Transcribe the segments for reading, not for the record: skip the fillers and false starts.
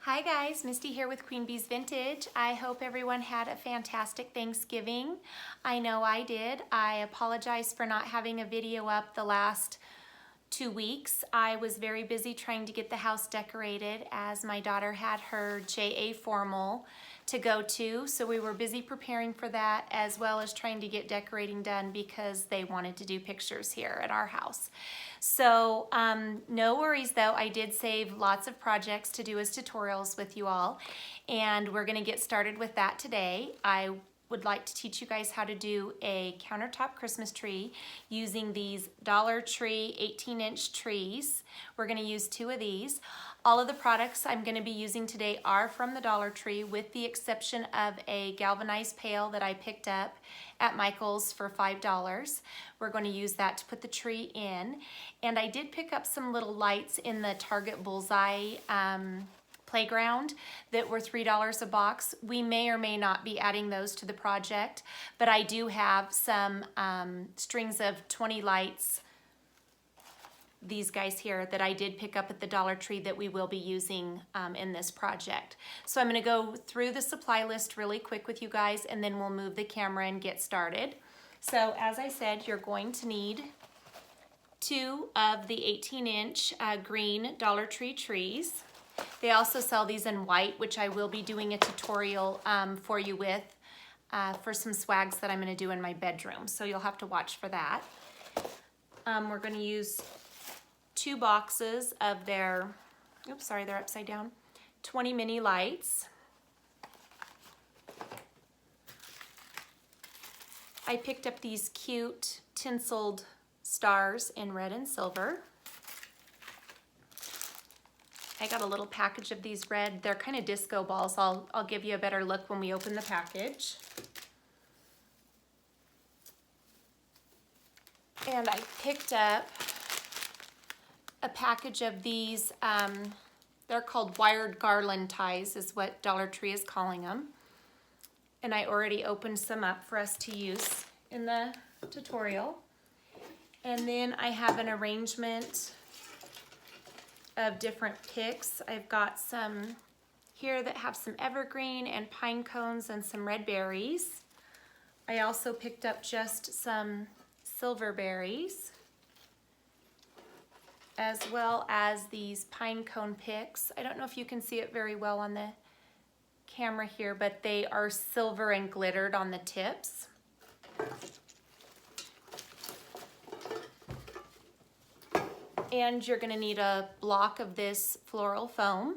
Hi guys, Misty here with Queen Bee's Vintage. I hope everyone had a fantastic Thanksgiving. I know I did. I apologize for not having a video up the last 2 weeks. I was very busy trying to get the house decorated as my daughter had her JA formal to go to. So we were busy preparing for that as well as trying to get decorating done because they wanted to do pictures here at our house. So no worries though, I did save lots of projects to do as tutorials with you all, and we're gonna get started with that today. I would like to teach you guys how to do a countertop Christmas tree using these DollarTree 18-inch trees. We're gonna use 2 of these. All of the products I'm gonna be using today are from the DollarTree with the exception of a galvanized pail that I picked up at Michael's for $5. We're going to use that to put the tree in. And I did pick up some little lights in the Target Bullseye playground that were $3 a box. We may or may not be adding those to the project, but I do have some strings of 20 lights, these guys here, that I did pick up at the DollarTree that we will be using in this project. So I'm going to go through the supply list really quick with you guys, and then we'll move the camera and get started. So as I said, you're going to need 2 of the 18-inch green DollarTree trees. They also sell these in white, which I will be doing a tutorial for you with for some swags that I'm going to do in my bedroom. So you'll have to watch for that. We're going to use 2 boxes of their, oops, sorry, they're upside down, 20 mini lights. I picked up these cute tinseled stars in red and silver. I got a little package of these red, they're kind of disco balls. I'll give you a better look when we open the package. And I picked up a package of these, they're called wired garland ties is what DollarTree is calling them. And I already opened some up for us to use in the tutorial. And then I have an arrangement of different picks. I've got some here that have some evergreen and pine cones and some red berries. I also picked up just some silver berries, as well as these pine cone picks. I don't know if you can see it very well on the camera here, but they are silver and glittered on the tips. And you're gonna need a block of this floral foam.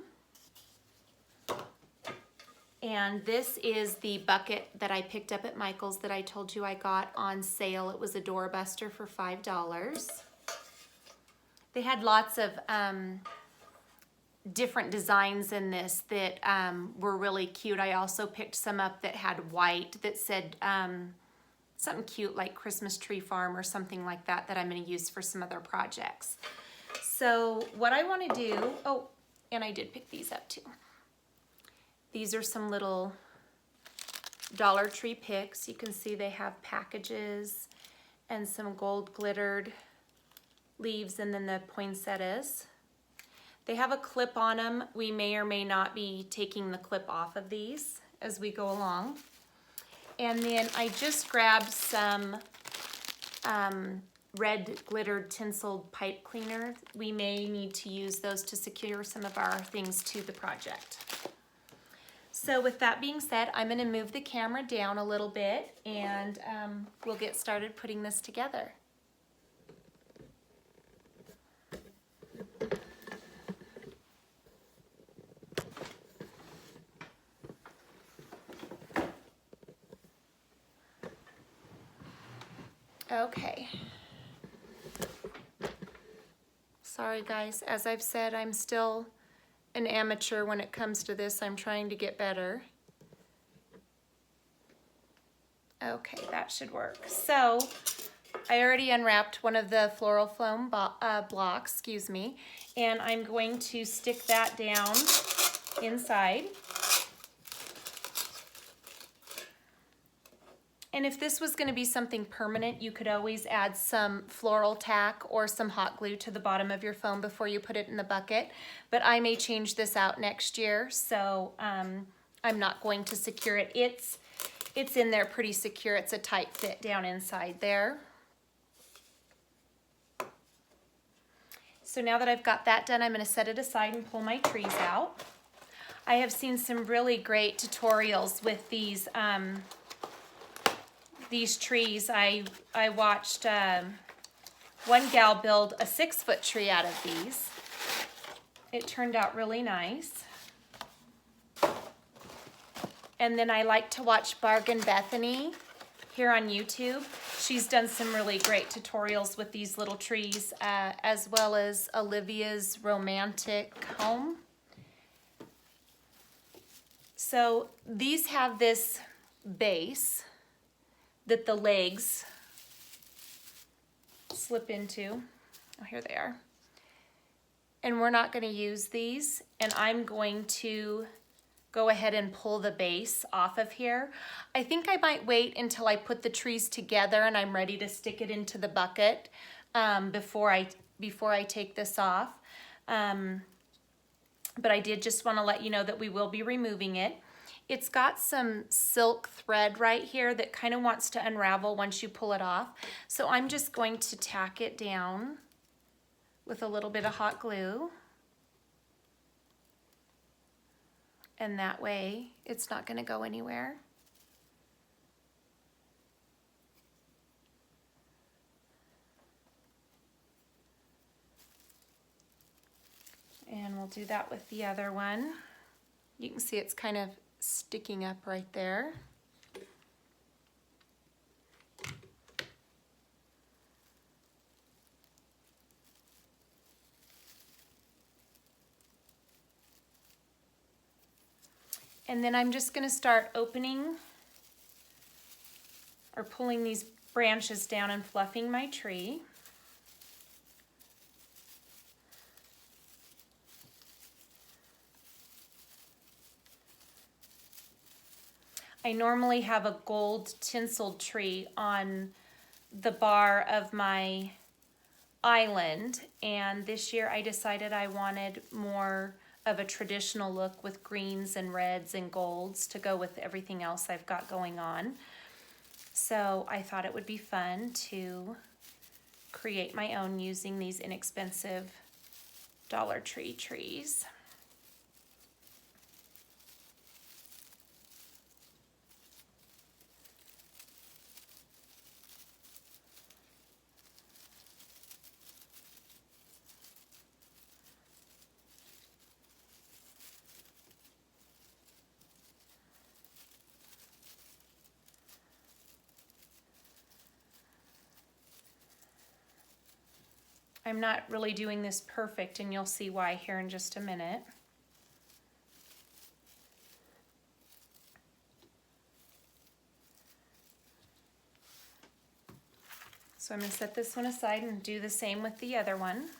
And this is the bucket that I picked up at Michael's that I told you I got on sale. It was a doorbuster for $5. They had lots of different designs in this that were really cute. I also picked some up that had white that said something cute like Christmas Tree Farm or something like that that I'm going to use for some other projects. So what I want to do, oh, and I did pick these up too. These are some little DollarTree picks. You can see they have packages and some gold glittered leaves and then the poinsettias. They have a clip on them. We may or may not be taking the clip off of these as we go along. And then I just grabbed some red glittered tinseled pipe cleaner. We may need to use those to secure some of our things to the project. So with that being said, I'm going to move the camera down a little bit and we'll get started putting this together. Okay. Sorry guys, as I've said, I'm still an amateur when it comes to this. I'm trying to get better. Okay, that should work. So I already unwrapped one of the floral foam blocks, excuse me, and I'm going to stick that down inside. And if this was going to be something permanent, you could always add some floral tack or some hot glue to the bottom of your foam before you put it in the bucket. But I may change this out next year, so I'm not going to secure it. It's in there pretty secure. It's a tight fit down inside there. So now that I've got that done, I'm going to set it aside and pull my trees out. I have seen some really great tutorials with these trees. I watched one gal build a 6-foot tree out of these. It turned out really nice. And then I like to watch Bargain Bethany here on YouTube. She's done some really great tutorials with these little trees, as well as Olivia's Romantic Home. So these have this base that the legs slip into. Oh, here they are. And we're not going to use these, and I'm going to go ahead and pull the base off of here. I think I might wait until I put the trees together and I'm ready to stick it into the bucket before I take this off. But I did just want to let you know that we will be removing it. It's got some silk thread right here that kind of wants to unravel once you pull it off. So I'm just going to tack it down with a little bit of hot glue. And that way it's not going to go anywhere. And we'll do that with the other one. You can see it's kind of sticking up right there. And then I'm just going to start opening or pulling these branches down and fluffing my tree. I normally have a gold tinseled tree on the bar of my island, and this year I decided I wanted more of a traditional look with greens and reds and golds to go with everything else I've got going on. So I thought it would be fun to create my own using these inexpensive DollarTree trees. I'm not really doing this perfect, and you'll see why here in just a minute. So I'm going to set this one aside and do the same with the other one.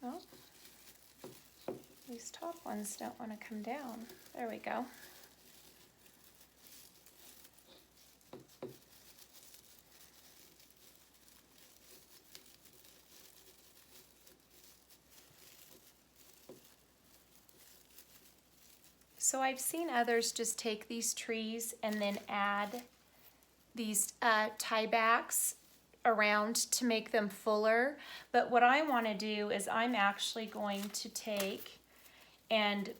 Oh, these top ones don't want to come down. There we go. So I've seen others just take these trees and then add these tie backs around to make them fuller. But what I want to do is I'm actually going to take and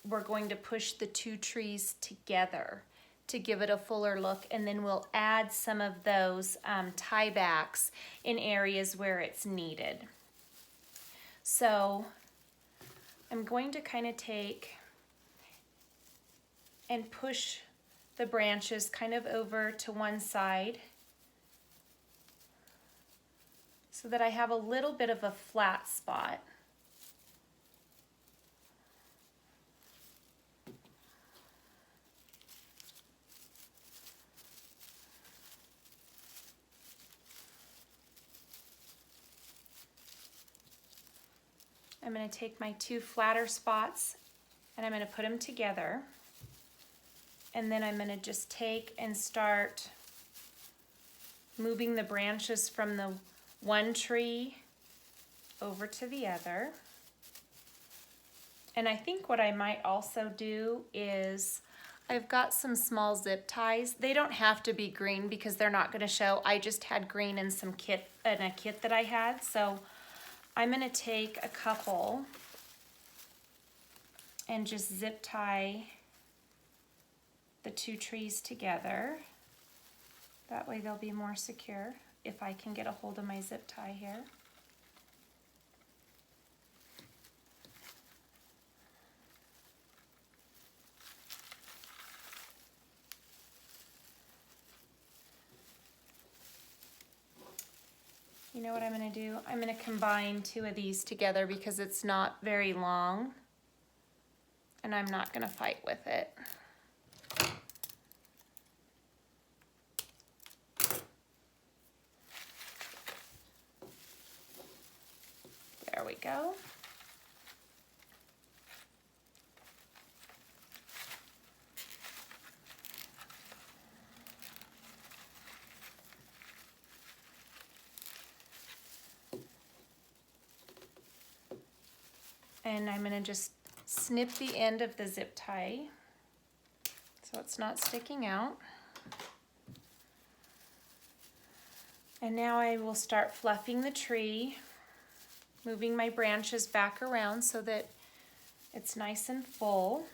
we're going to push the two trees together to give it a fuller look, and then we'll add some of those tiebacks in areas where it's needed. So I'm going to kind of take and push the branches kind of over to one side so that I have a little bit of a flat spot. I'm going to take my two flatter spots and I'm going to put them together. And then I'm going to just take and start moving the branches from the one tree over to the other. And I think what I might also do is I've got some small zip ties. They don't have to be green because they're not going to show. I just had green in a kit that I had. So I'm going to take a couple and just zip tie the two trees together. That way they'll be more secure if I can get a hold of my zip tie here. You know what I'm going to do? I'm going to combine two of these together because it's not very long and I'm not going to fight with it. There we go. And I'm going to just snip the end of the zip tie so it's not sticking out. And now I will start fluffing the tree, moving my branches back around so that it's nice and full.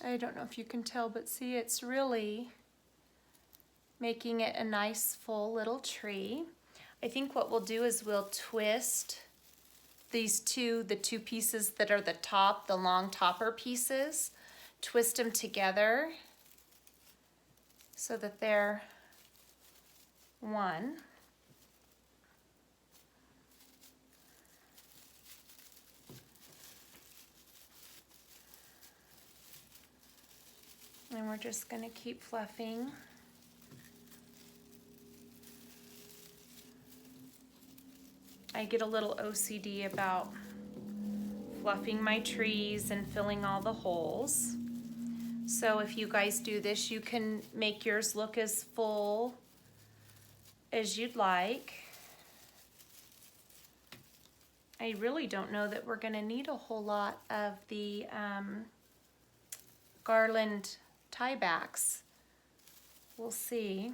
I don't know if you can tell, but see, it's really making it a nice full little tree. I think what we'll do is we'll twist the two pieces that are the top, the long topper pieces, twist them together so that they're one. And we're just going to keep fluffing. I get a little OCD about fluffing my trees and filling all the holes. So if you guys do this, you can make yours look as full as you'd like. I really don't know that we're going to need a whole lot of the garland tiebacks. We'll see.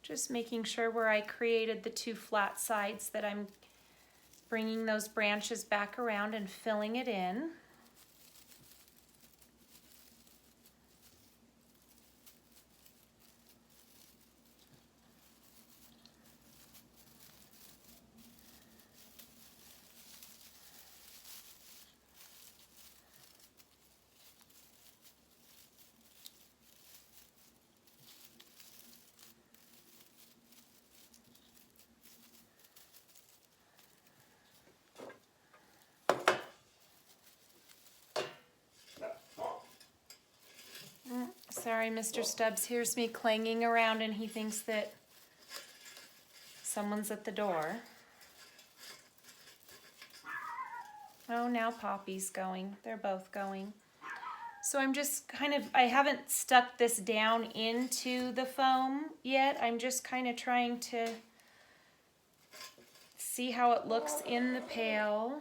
Just making sure where I created the two flat sides that I'm bringing those branches back around and filling it in. Sorry, Mr. Stubbs hears me clanging around and he thinks that someone's at the door. Oh, now Poppy's going. They're both going. So I'm just kind of, I haven't stuck this down into the foam yet. I'm just kind of trying to see how it looks in the pail.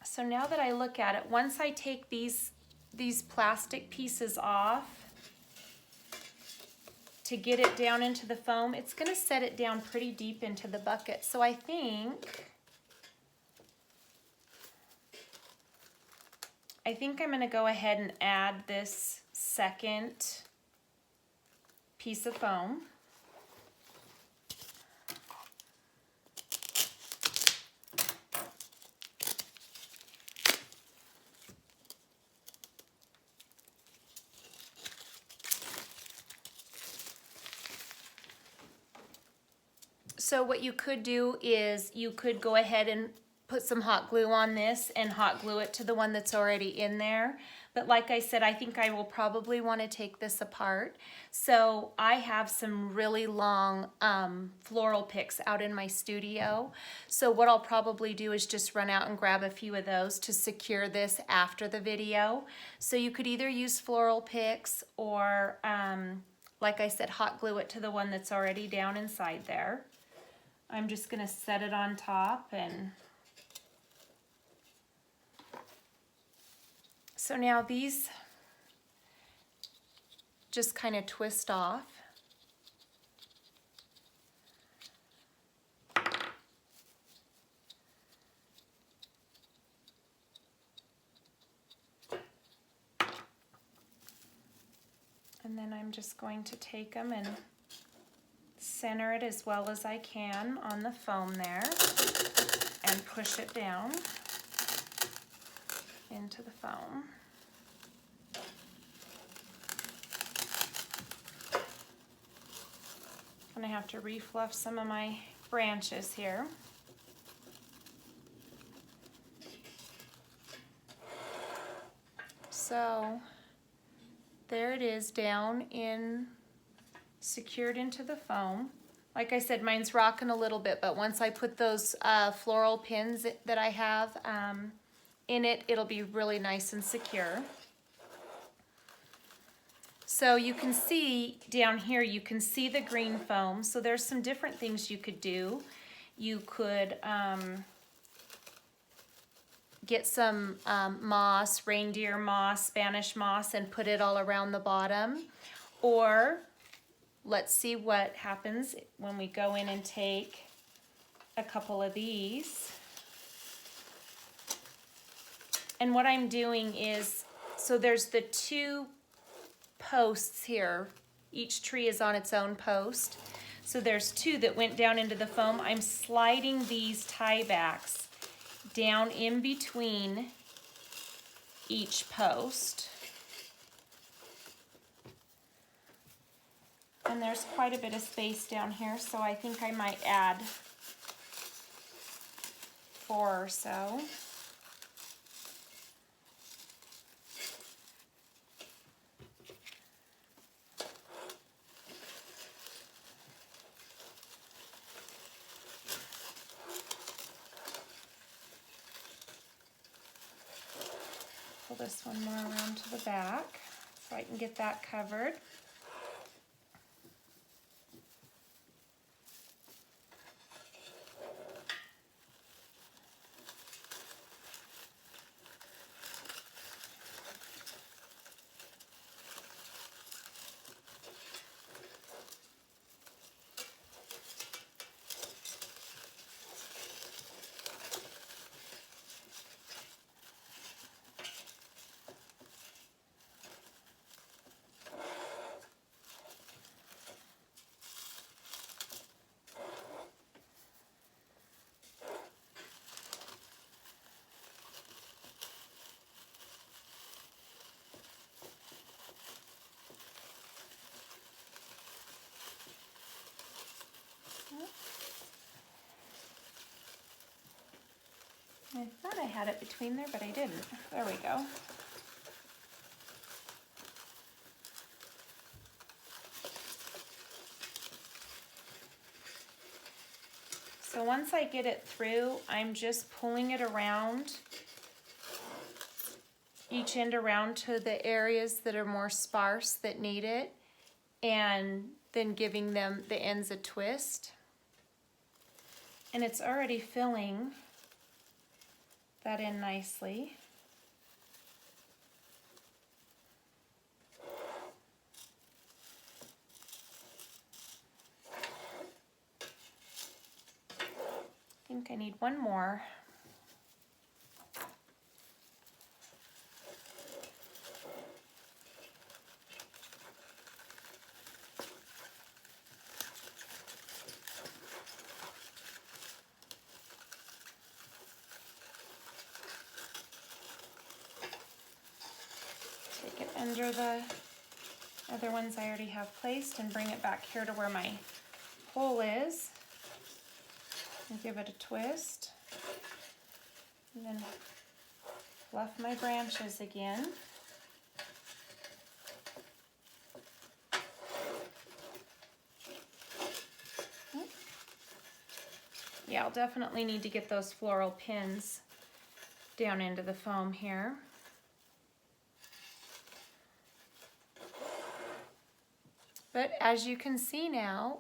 So now that I look at it, once I take these plastic pieces off to get it down into the foam, it's going to set it down pretty deep into the bucket. So I think I'm going to go ahead and add this second piece of foam. So what you could do is you could go ahead and put some hot glue on this and hot glue it to the one that's already in there. But like I said, I think I will probably want to take this apart. So I have some really long floral picks out in my studio. So what I'll probably do is just run out and grab a few of those to secure this after the video. So you could either use floral picks or, like I said, hot glue it to the one that's already down inside there. I'm just going to set it on top, and so now these just kind of twist off. And then I'm just going to take them and center it as well as I can on the foam there and push it down into the foam. I'm going to have to refluff some of my branches here. So there it is down in, secured into the foam. Like I said, mine's rocking a little bit, but once I put those floral pins that I have in it, it'll be really nice and secure. So you can see down here, you can see the green foam. So there's some different things you could do. You could get some moss, reindeer moss, Spanish moss, and put it all around the bottom. Or let's see what happens when we go in and take a couple of these. And what I'm doing is, so there's the two posts here. Each tree is on its own post. So there's two that went down into the foam. I'm sliding these tie backs down in between each post. And there's quite a bit of space down here, so I think I might add 4 or so. Pull this one more around to the back so I can get that covered. I thought I had it between there, but I didn't. There we go. So once I get it through, I'm just pulling it around, each end around to the areas that are more sparse that need it, and then giving them the ends a twist. And it's already filling that in nicely. I think I need one more. Take it under the other ones I already have placed and bring it back here to where my hole is. And give it a twist. And then fluff my branches again. Yeah, I'll definitely need to get those floral pins down into the foam here. But as you can see now,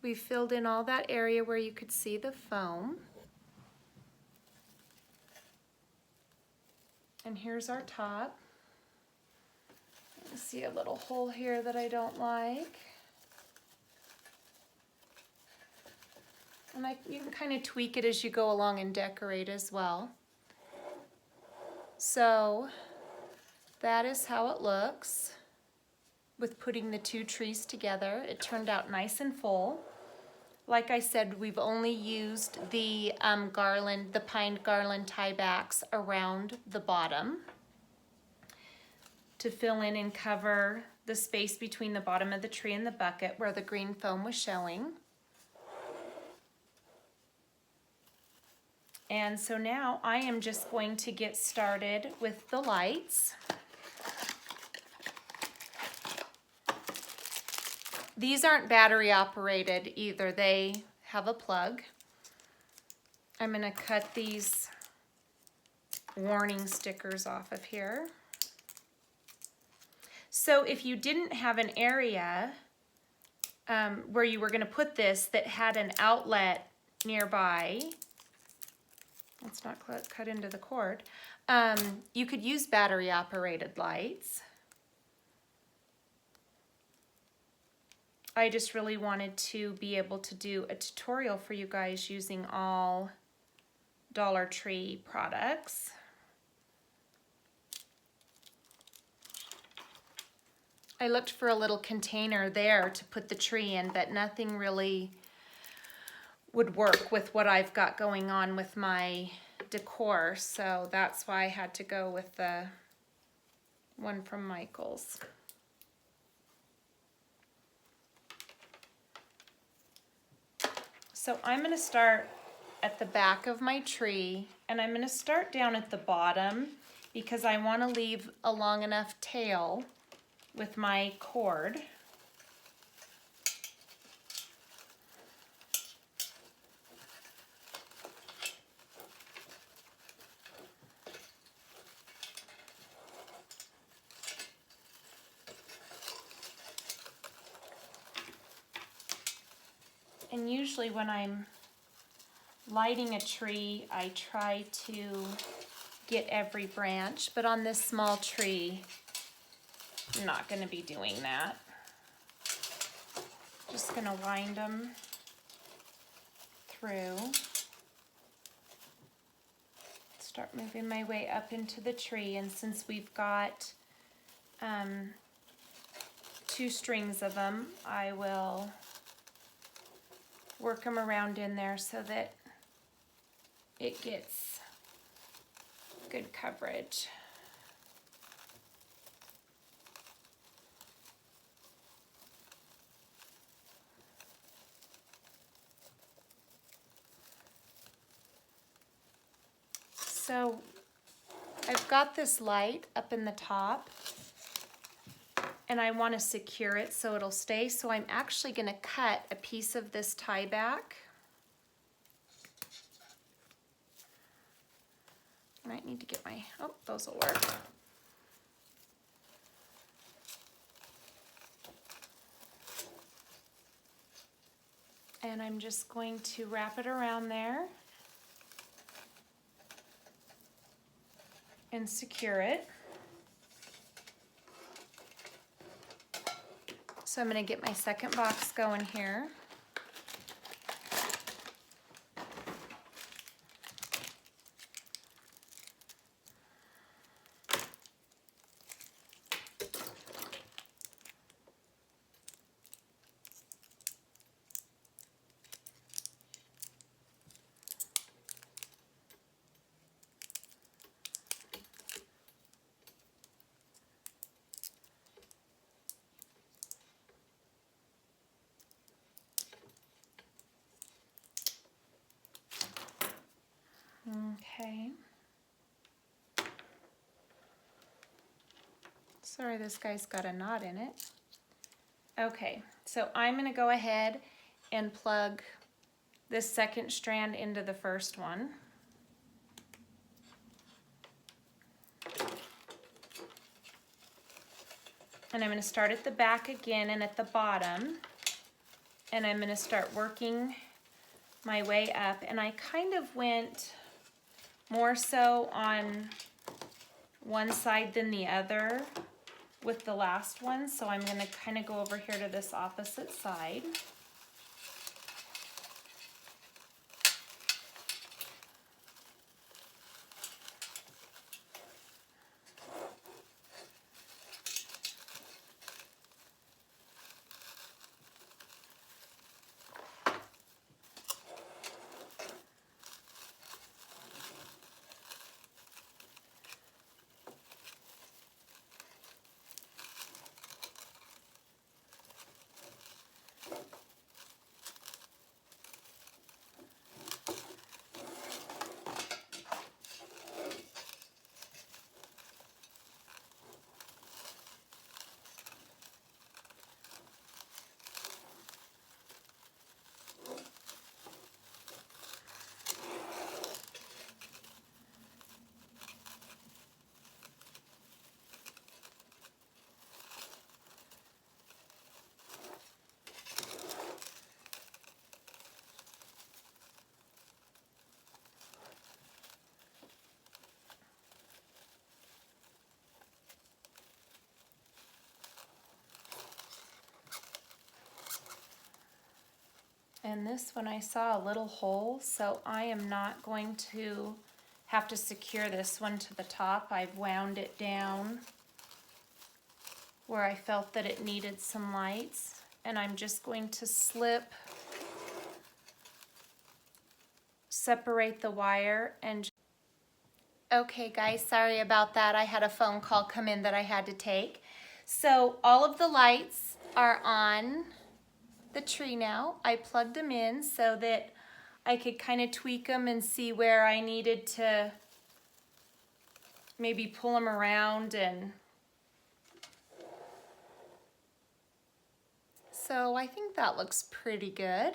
we've filled in all that area where you could see the foam. And here's our top. I see a little hole here that I don't like. And you can kind of tweak it as you go along and decorate as well. So that is how it looks with putting the two trees together. It turned out nice and full. Like I said, we've only used the garland, the pine garland tiebacks around the bottom to fill in and cover the space between the bottom of the tree and the bucket where the green foam was showing. And so now I am just going to get started with the lights. These aren't battery operated either. They have a plug. I'm going to cut these warning stickers off of here. So if you didn't have an area where you were going to put this that had an outlet nearby, let's not cut into the cord, you could use battery operated lights. I just really wanted to be able to do a tutorial for you guys using all DollarTree products. I looked for a little container there to put the tree in, but nothing really would work with what I've got going on with my decor, so that's why I had to go with the one from Michael's. So I'm going to start at the back of my tree, and I'm going to start down at the bottom because I want to leave a long enough tail with my cord. And usually when I'm lighting a tree, I try to get every branch, but on this small tree, I'm not going to be doing that. Just going to wind them through. Start moving my way up into the tree, and since we've got 2 strings of them, I will work them around in there so that it gets good coverage. So I've got this light up in the top and I want to secure it so it'll stay. So I'm actually going to cut a piece of this tie back. Might need to get my, oh, those will work. And I'm just going to wrap it around there and secure it. So I'm going to get my second box going here. Okay. Sorry, this guy's got a knot in it. Okay, so I'm going to go ahead and plug this second strand into the first one. And I'm going to start at the back again and at the bottom. And I'm going to start working my way up. And I kind of went more so on one side than the other with the last one. So I'm going to kind of go over here to this opposite side. And this one I saw a little hole, so I am not going to have to secure this one to the top. I've wound it down where I felt that it needed some lights, and I'm just going to separate the wire and okay guys, sorry about that. I had a phone call come in that I had to take. So all of the lights are on the tree now. I plugged them in so that I could kind of tweak them and see where I needed to maybe pull them around. And so I think that looks pretty good.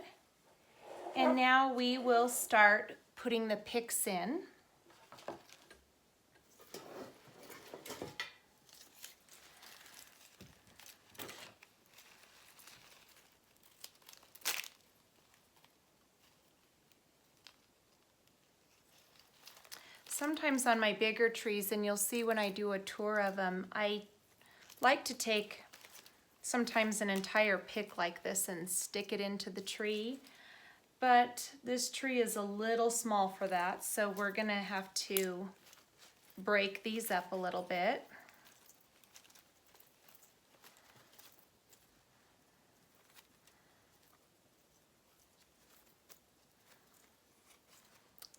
And now we will start putting the picks in. Sometimes on my bigger trees, and you'll see when I do a tour of them, I like to take sometimes an entire pick like this and stick it into the tree. But this tree is a little small for that, so we're gonna have to break these up a little bit.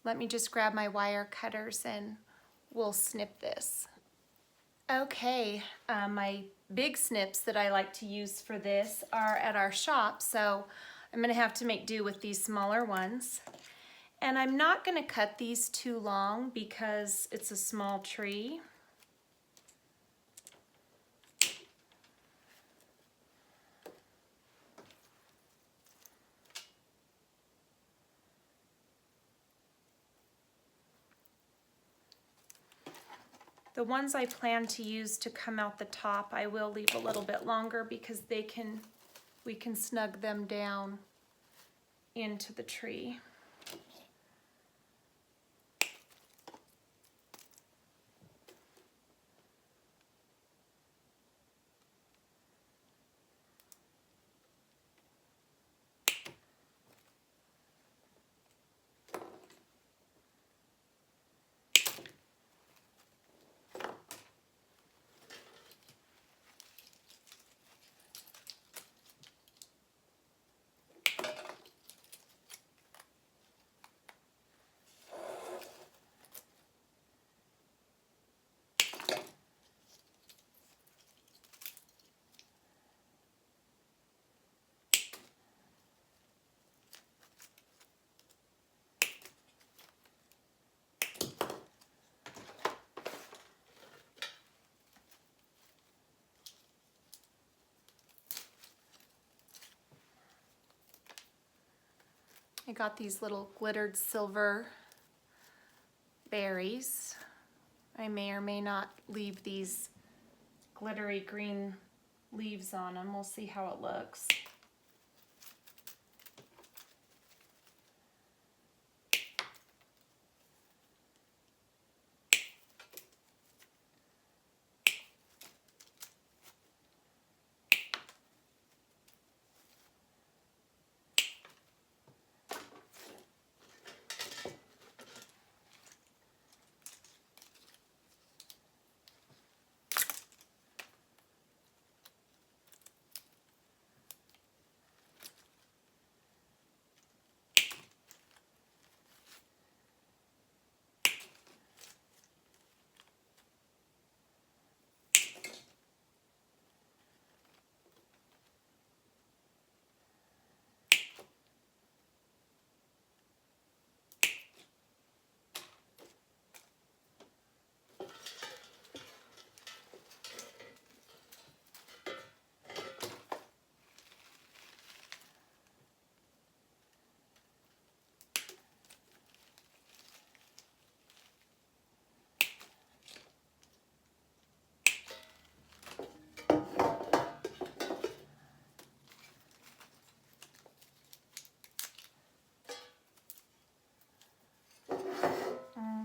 Let me just grab my wire cutters and we'll snip this. Okay, my big snips that I like to use for this are at our shop, so I'm gonna have to make do with these smaller ones. And I'm not going to cut these too long because it's a small tree. The ones I plan to use to come out the top, I will leave a little bit longer because we can snug them down into the tree. I got these little glittered silver berries. I may or may not leave these glittery green leaves on them. We'll see how it looks.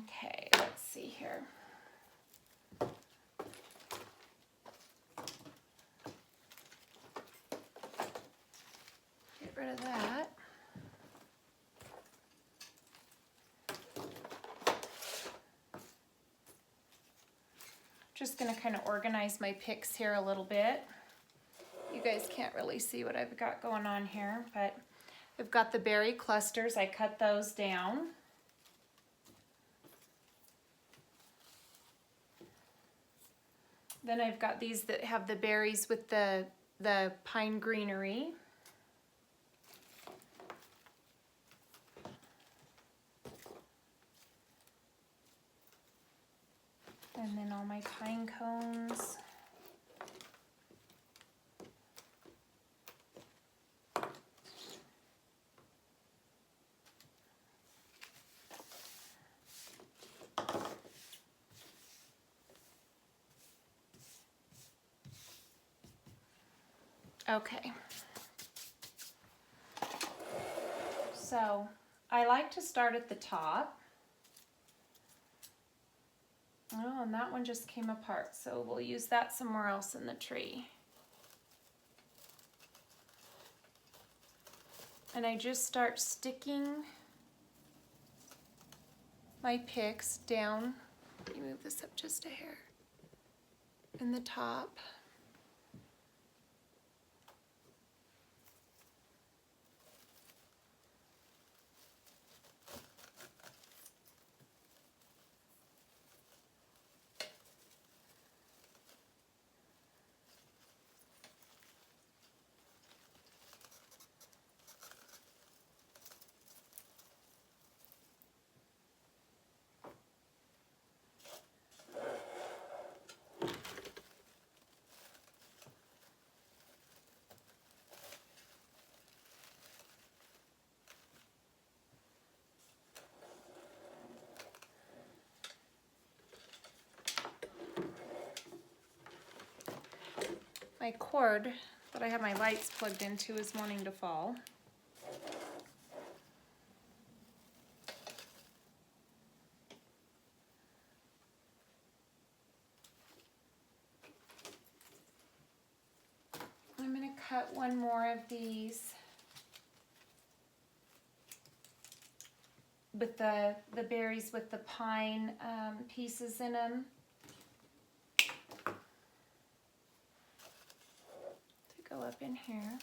Okay, let's see here. Get rid of that. Just going to kind of organize my picks here a little bit. You guys can't really see what I've got going on here, but I've got the berry clusters. I cut those down. Then I've got these that have the berries with the pine greenery. And then all my pine cones. Okay. So I like to start at the top. Oh, and that one just came apart, so we'll use that somewhere else in the tree. And I just start sticking my picks down. Let me move this up just a hair. In the top. My cord that I have my lights plugged into is wanting to fall. I'm going to cut one more of these with the berries with the pine pieces in them. To go up in here.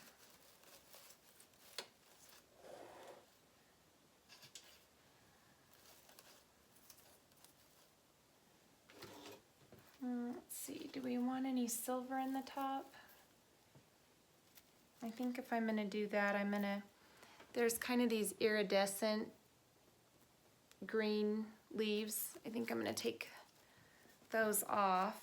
Let's see, do we want any silver in the top? I think if I'm gonna do that, there's kind of these iridescent green leaves. I think I'm gonna take those off.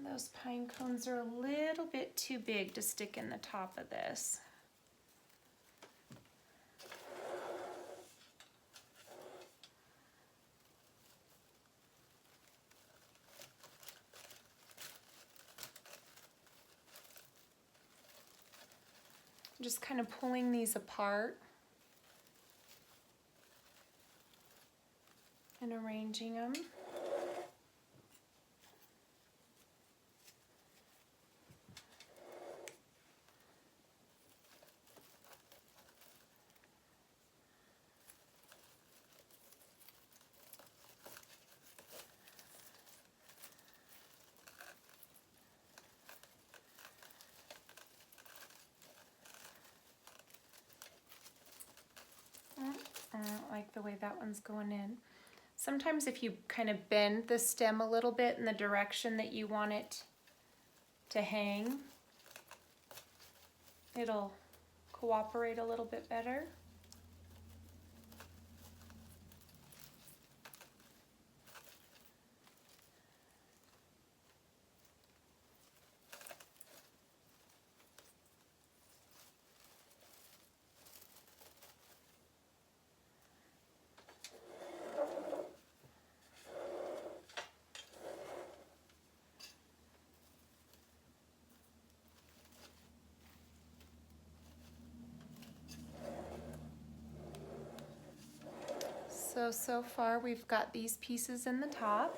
Those pine cones are a little bit too big to stick in the top of this. I'm just kind of pulling these apart and arranging them. I don't like the way that one's going in. Sometimes if you kind of bend the stem a little bit in the direction that you want it to hang, it'll cooperate a little bit better. So far we've got these pieces in the top.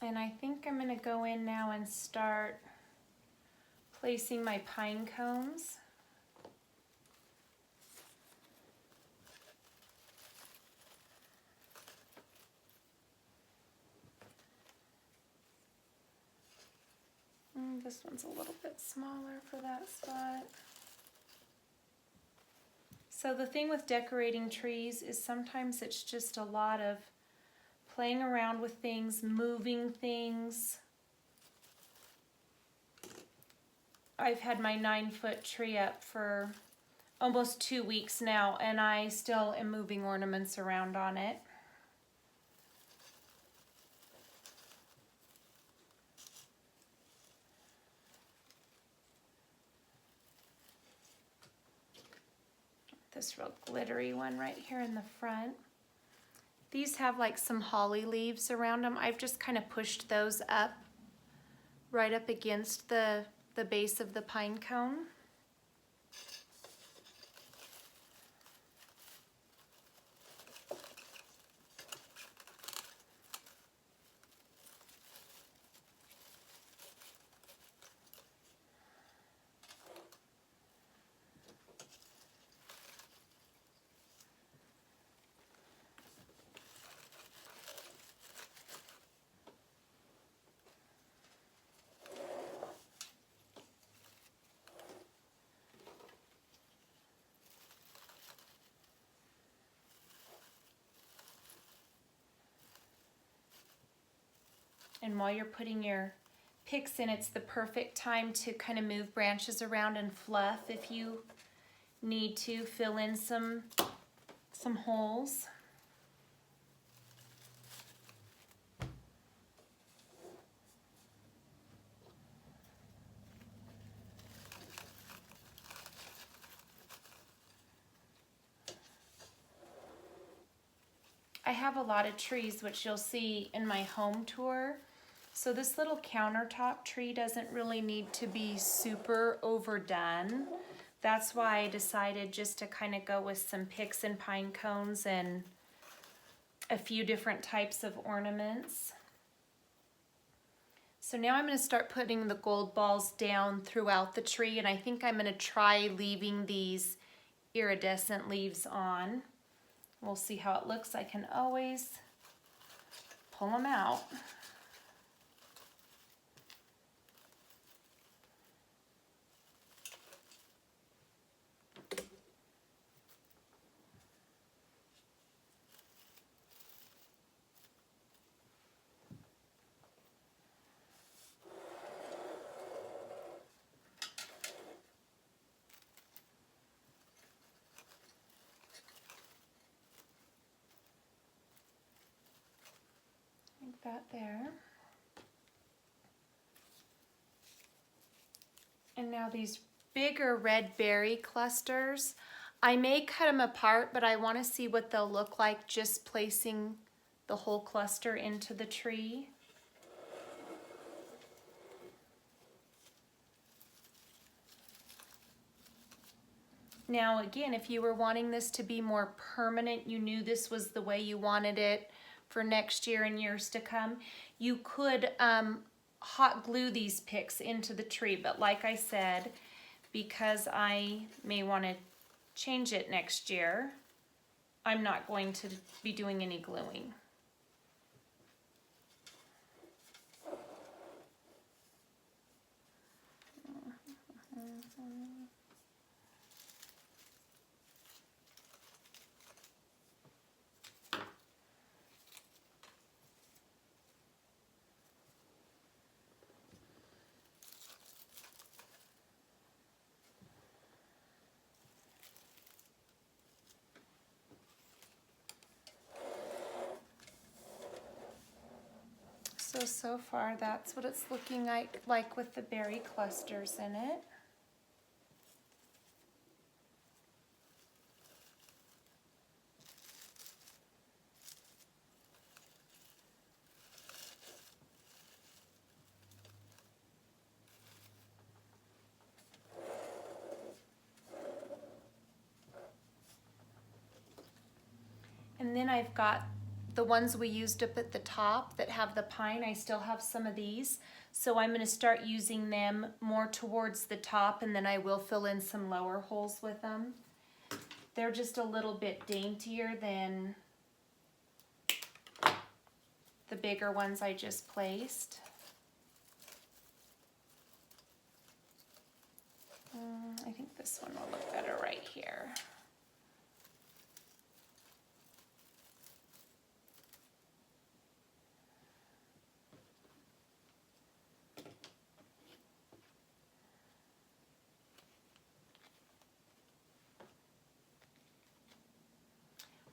And I think I'm going to go in now and start placing my pine cones. This one's a little bit smaller for that spot. So the thing with decorating trees is sometimes it's just a lot of playing around with things, moving things. I've had my 9-foot tree up for almost 2 weeks now, and I still am moving ornaments around on it. This real glittery one right here in the front. These have like some holly leaves around them. I've just kind of pushed those up, right up against the base of the pine cone. And while you're putting your picks in, it's the perfect time to kind of move branches around and fluff if you need to fill in some holes. I have a lot of trees, which you'll see in my home tour. So this little countertop tree doesn't really need to be super overdone. That's why I decided just to kind of go with some picks and pine cones and a few different types of ornaments. So now I'm going to start putting the gold balls down throughout the tree, and I think I'm going to try leaving these iridescent leaves on. We'll see how it looks. I can always pull them out. That there. And now these bigger red berry clusters, I may cut them apart, but I want to see what they'll look like just placing the whole cluster into the tree. Now again, if you were wanting this to be more permanent, you knew this was the way you wanted it for next year and years to come, you could hot glue these picks into the tree. But like I said, because I may want to change it next year, I'm not going to be doing any gluing. So far that's what it's looking like with the berry clusters in it. And then I've got the ones we used up at the top that have the pine. I still have some of these. So I'm going to start using them more towards the top, and then I will fill in some lower holes with them. They're just a little bit daintier than the bigger ones I just placed. I think this one will look better right here.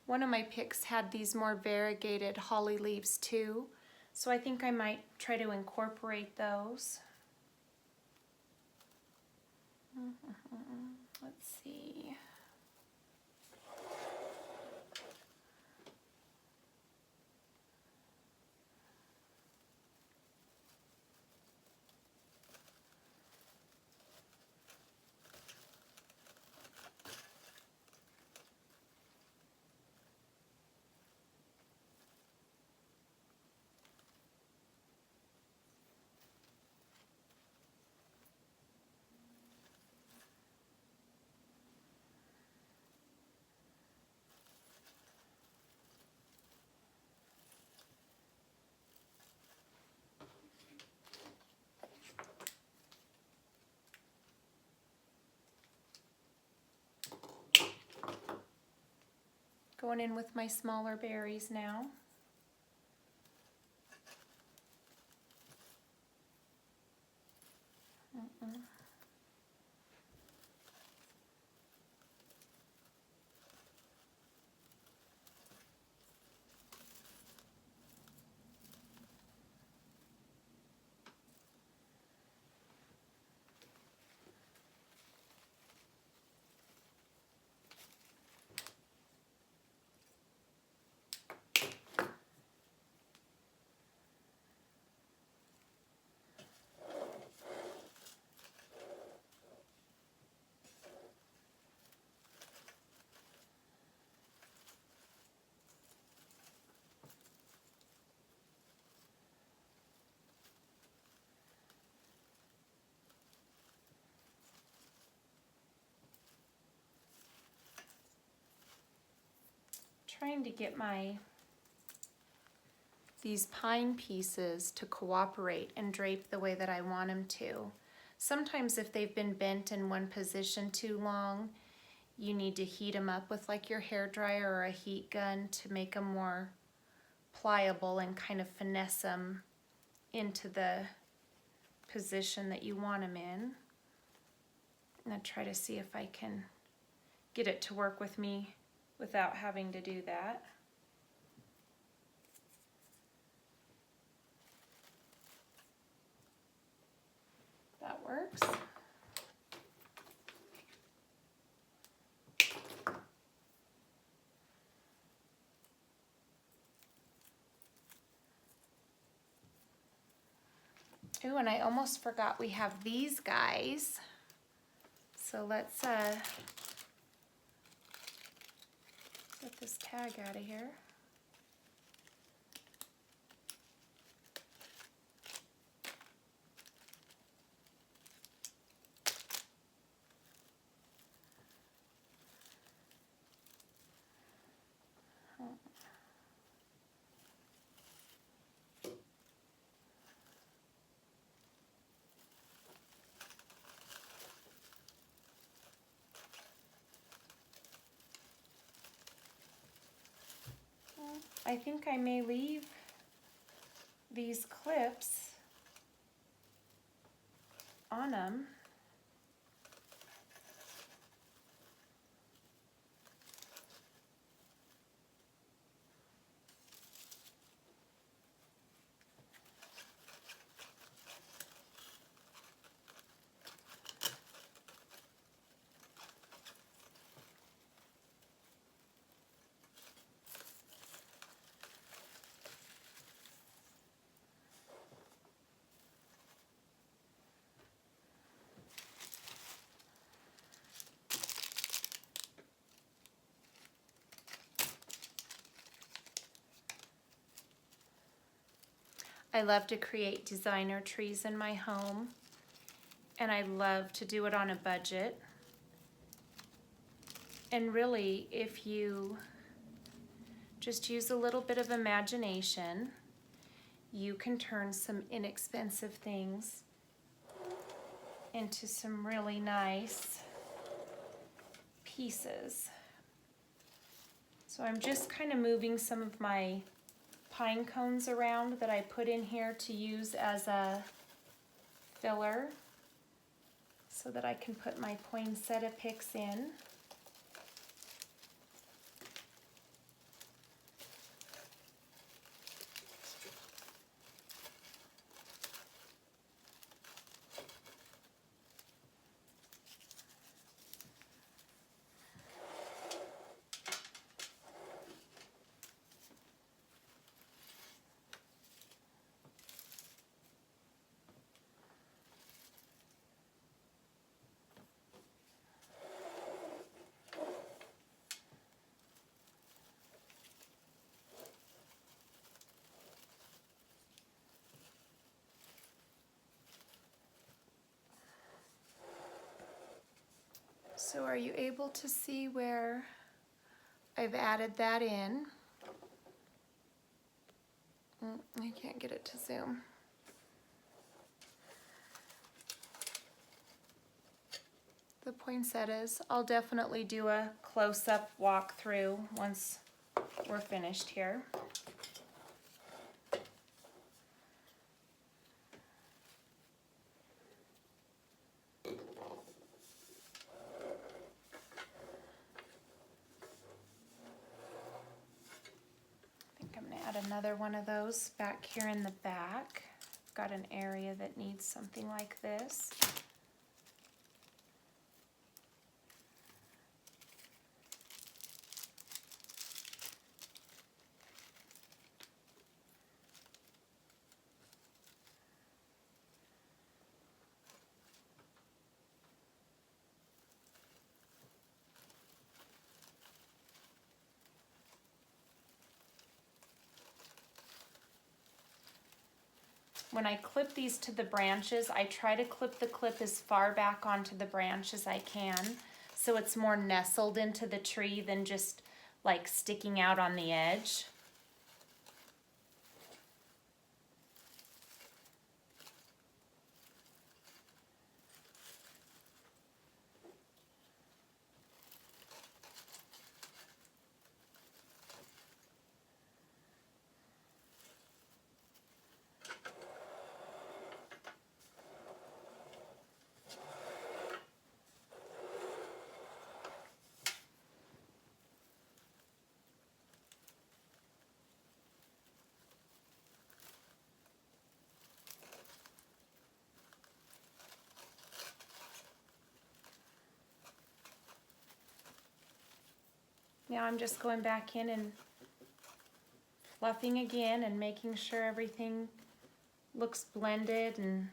One of my picks had these more variegated holly leaves too, so I think I might try to incorporate those. Let's see. Going in with my smaller berries now. trying to get these pine pieces to cooperate and drape the way that I want them to. Sometimes if they've been bent in one position too long, you need to heat them up with like your hair dryer or a heat gun to make them more pliable and kind of finesse them into the position that you want them in. I'm gonna try to see if I can get it to work with me without having to do that. That works. Ooh, and I almost forgot we have these guys. So let's get this tag out of here. I think I may leave these clips on them. I love to create designer trees in my home, and I love to do it on a budget. And really, if you just use a little bit of imagination, you can turn some inexpensive things into some really nice pieces. So I'm just kind of moving some of my pine cones around that I put in here to use as a filler so that I can put my poinsettia picks in. So are you able to see where I've added that in? I can't get it to zoom. The poinsettias. I'll definitely do a close-up walkthrough once we're finished here. Another one of those back here in the back. Got an area that needs something like this. When I clip these to the branches, I try to clip the clip as far back onto the branch as I can, so it's more nestled into the tree than just like sticking out on the edge. Now I'm just going back in and fluffing again and making sure everything looks blended and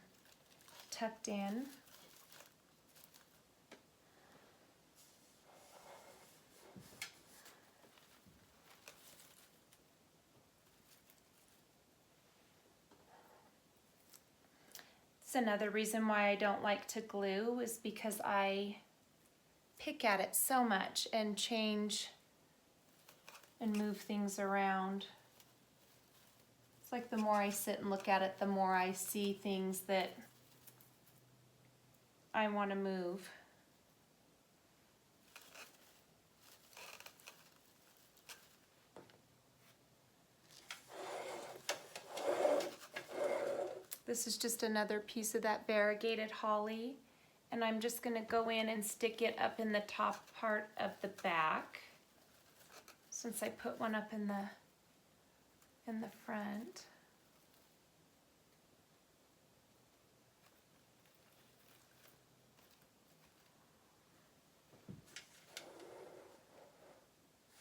tucked in. It's another reason why I don't like to glue, is because I pick at it so much and change and move things around. It's like the more I sit and look at it, the more I see things that I want to move. This is just another piece of that variegated holly, and I'm just going to go in and stick it up in the top part of the back, since I put one up in the front.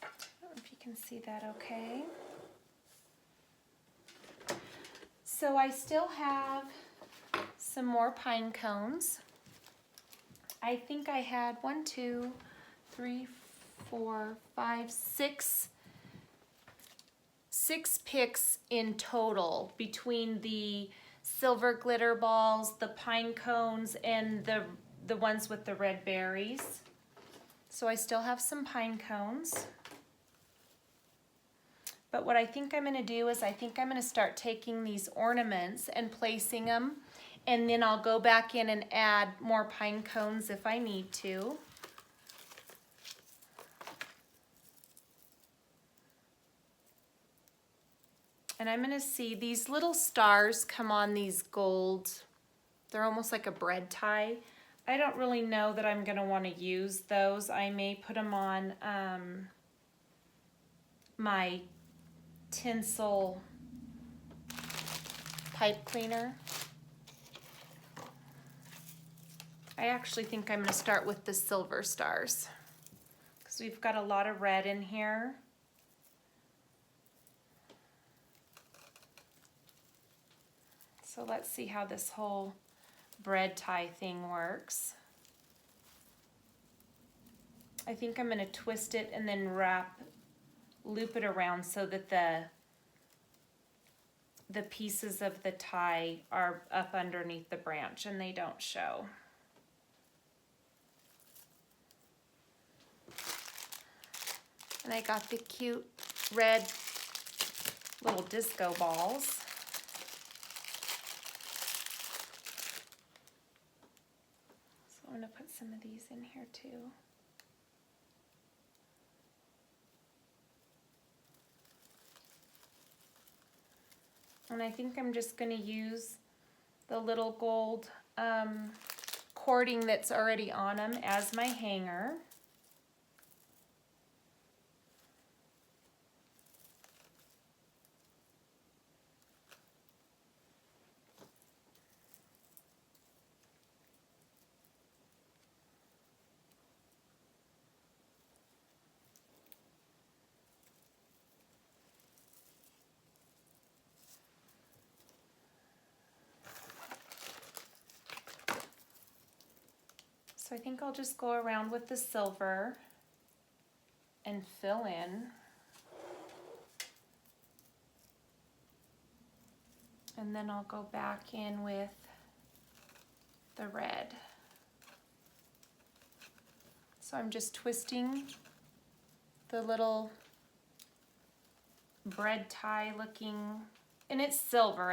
I don't know if you can see that okay. So I still have some more pine cones. I think I had 1, 2, 3, 4, 5, 6 picks in total between the silver glitter balls, the pine cones, and the ones with the red berries. So I still have some pine cones. But what I think I'm going to do is I think I'm going to start taking these ornaments and placing them, and then I'll go back in and add more pine cones if I need to. And I'm going to see these little stars come on these gold, they're almost like a bread tie. I don't really know that I'm going to want to use those. I may put them on my tinsel pipe cleaner. I actually think I'm going to start with the silver stars because we've got a lot of red in here. So let's see how this whole bread tie thing works. I think I'm going to twist it and then loop it around so that the pieces of the tie are up underneath the branch and they don't show. And I got the cute red little disco balls. So I'm going to put some of these in here too. And I think I'm just going to use the little gold cording that's already on them as my hanger. So I think I'll just go around with the silver and fill in. And then I'll go back in with the red. So I'm just twisting the little bread tie looking, and it's silver.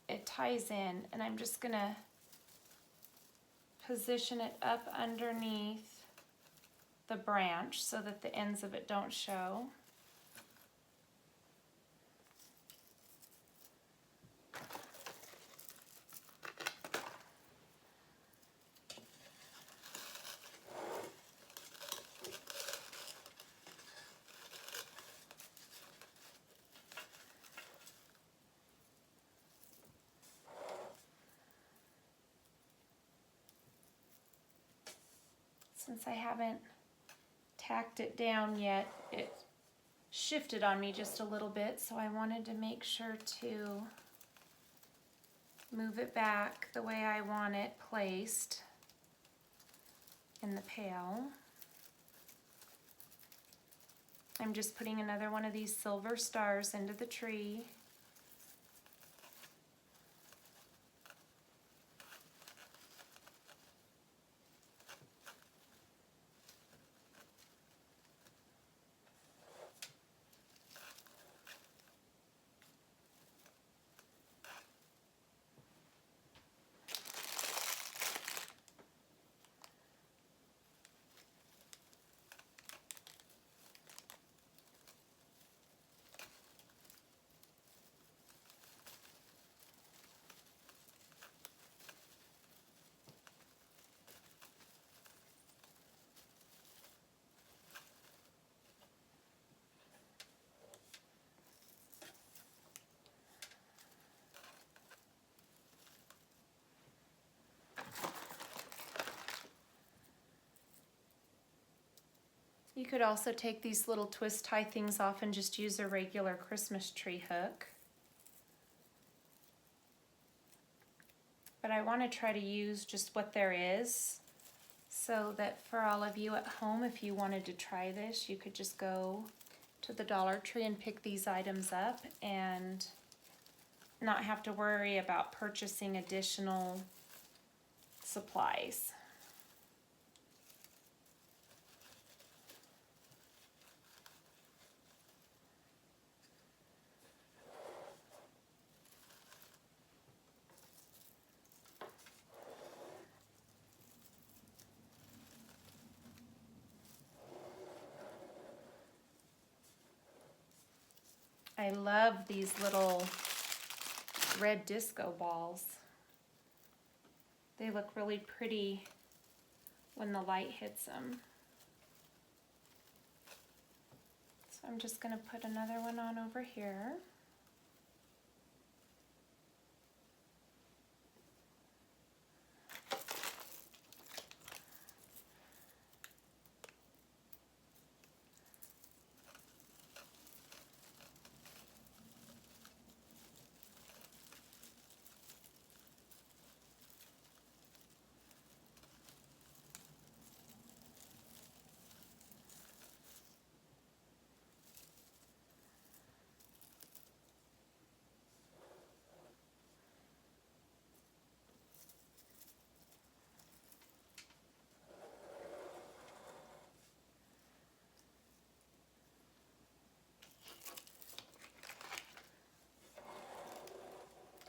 It ties in, and I'm just gonna position it up underneath the branch so that the ends of it don't show. Since I haven't tacked it down yet, it shifted on me just a little bit, so I wanted to make sure to move it back the way I want it placed in the pail. I'm just putting another one of these silver stars into the tree. You could also take these little twist tie things off and just use a regular Christmas tree hook. But I want to try to use just what there is, so that for all of you at home, if you wanted to try this, you could just go to the DollarTree and pick these items up and not have to worry about purchasing additional supplies. I love these little red disco balls. They look really pretty when the light hits them. So I'm just going to put another one on over here.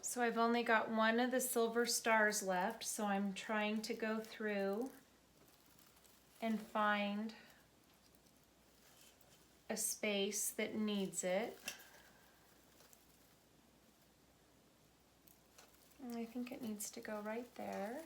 So I've only got one of the silver stars left, so I'm trying to go through and find a space that needs it. And I think it needs to go right there.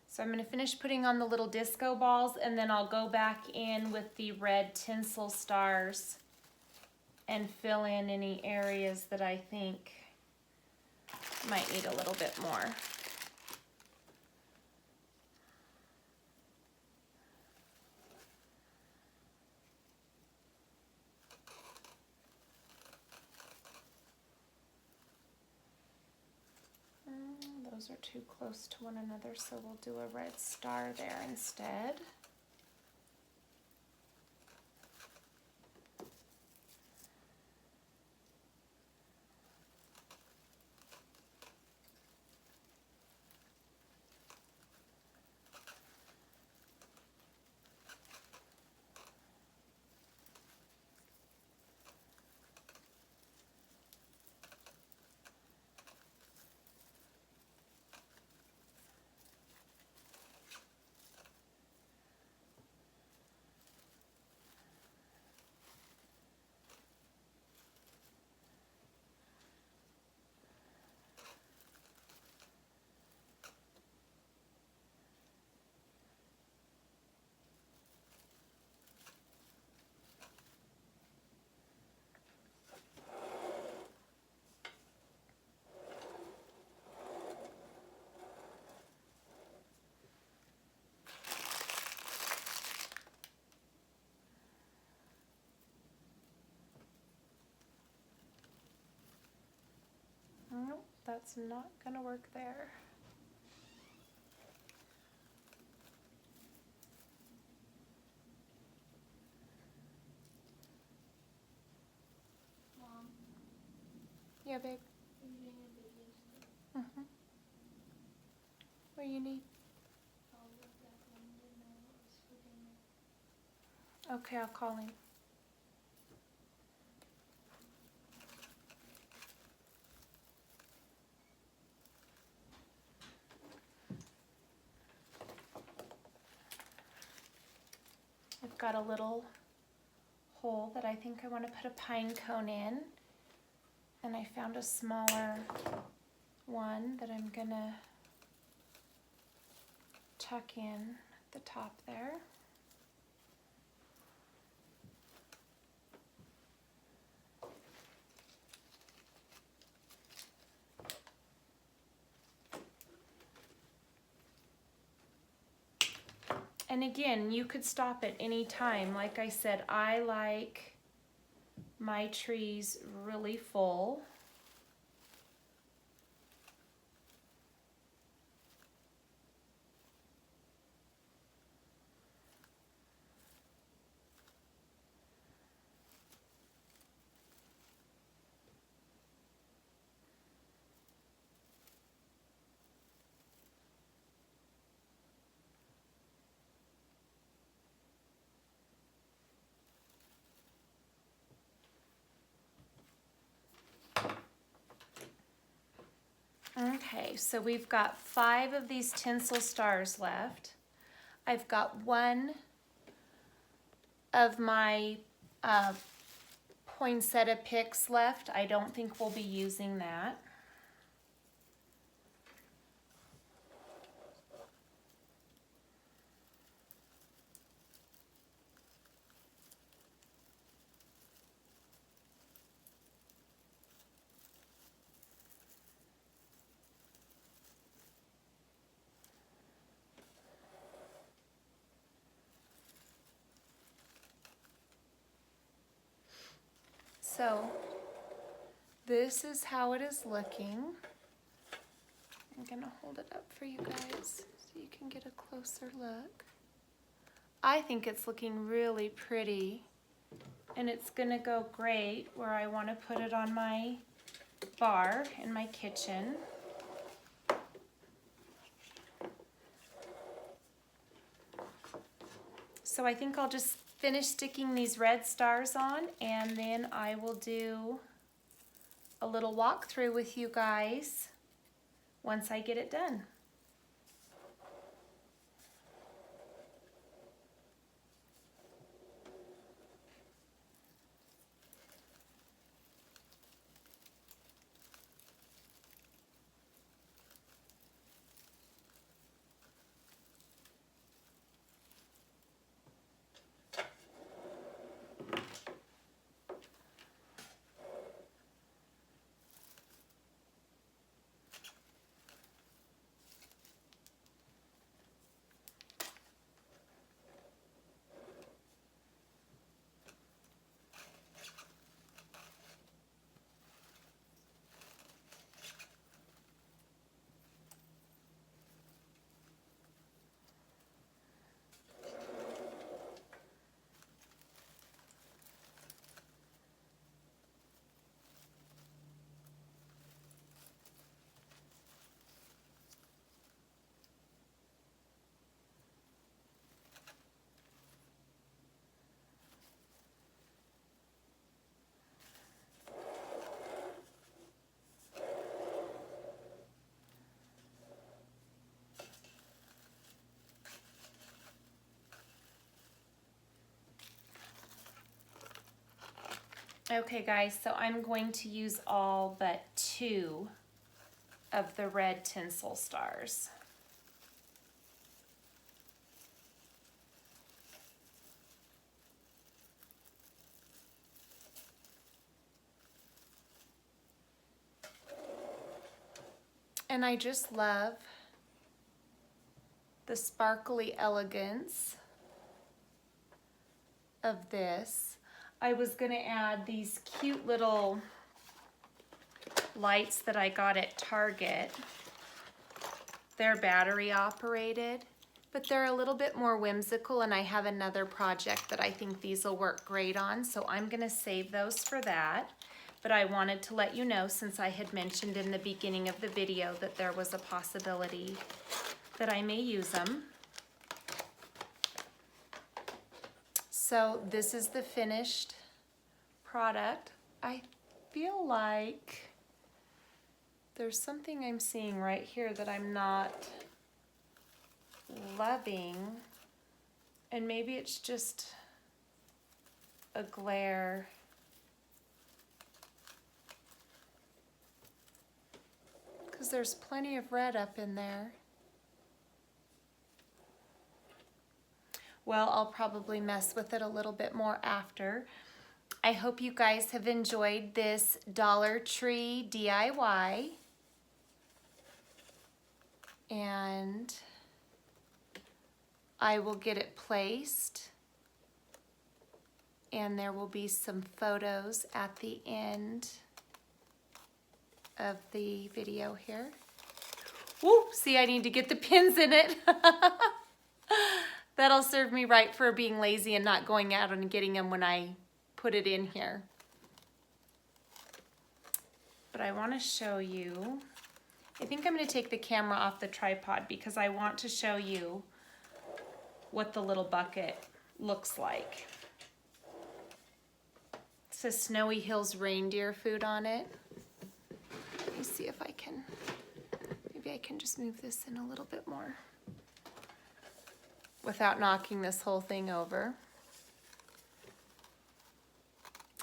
So I'm going to finish putting on the little disco balls, and then I'll go back in with the red tinsel stars and fill in any areas that I think Might need a little bit more. Those are too close to one another, so we'll do a red star there instead. Nope, that's not gonna work there. Mom, Yeah, babe. are you doing a video still? What do you need? I'll look back when I didn't know what was for dinner. Okay, I'll call him. I've got a little hole that I think I want to put a pine cone in, and I found a smaller one that I'm gonna tuck in at the top there. And again, you could stop at any time. Like I said, I like my trees really full. Okay, so we've got 5 of these tinsel stars left. I've got 1 of my poinsettia picks left. I don't think we'll be using that. So this is how it is looking. I'm gonna hold it up for you guys so you can get a closer look. I think it's looking really pretty, and it's gonna go great where I want to put it on my bar in my kitchen. So I think I'll just finish sticking these red stars on, and then I will do a little walkthrough with you guys once I get it done. Okay guys, so I'm going to use all but 2 of the red tinsel stars. And I just love the sparkly elegance of this. I was gonna add these cute little lights that I got at Target. They're battery operated, but they're a little bit more whimsical, and I have another project that I think these will work great on, so I'm gonna save those for that. But I wanted to let you know, since I had mentioned in the beginning of the video that there was a possibility that I may use them. So this is the finished product. I feel like there's something I'm seeing right here that I'm not loving, and maybe it's just a glare. Because there's plenty of red up in there. Well, I'll probably mess with it a little bit more after. I hope you guys have enjoyed this Dollar Tree DIY. And I will get it placed. And there will be some photos at the end of the video here. Woo, see, I need to get the pins in it. That'll serve me right for being lazy and not going out and getting them when I put it in here. But I want to show you, I think I'm going to take the camera off the tripod because I want to show you what the little bucket looks like. It says Snowy Hills reindeer food on it. Let me see if I can, maybe I can just move this in a little bit more without knocking this whole thing over.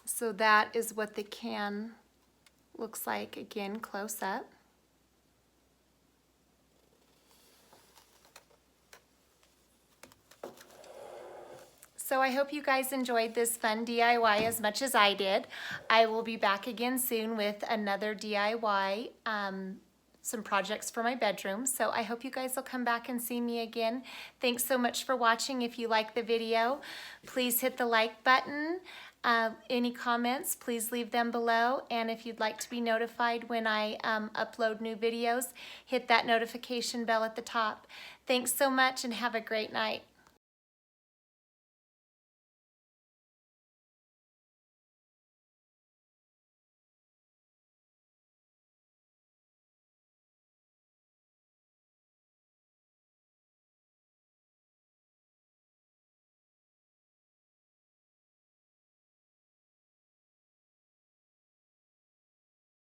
So that is what the can looks like, again, close up. So I hope you guys enjoyed this fun DIY as much as I did. I will be back again soon with another DIY, some projects for my bedroom. So I hope you guys will come back and see me again. Thanks so much for watching. If you like the video, please hit the like button. Any comments, please leave them below. And if you'd like to be notified when I upload new videos, hit that notification bell at the top. Thanks so much and have a great night.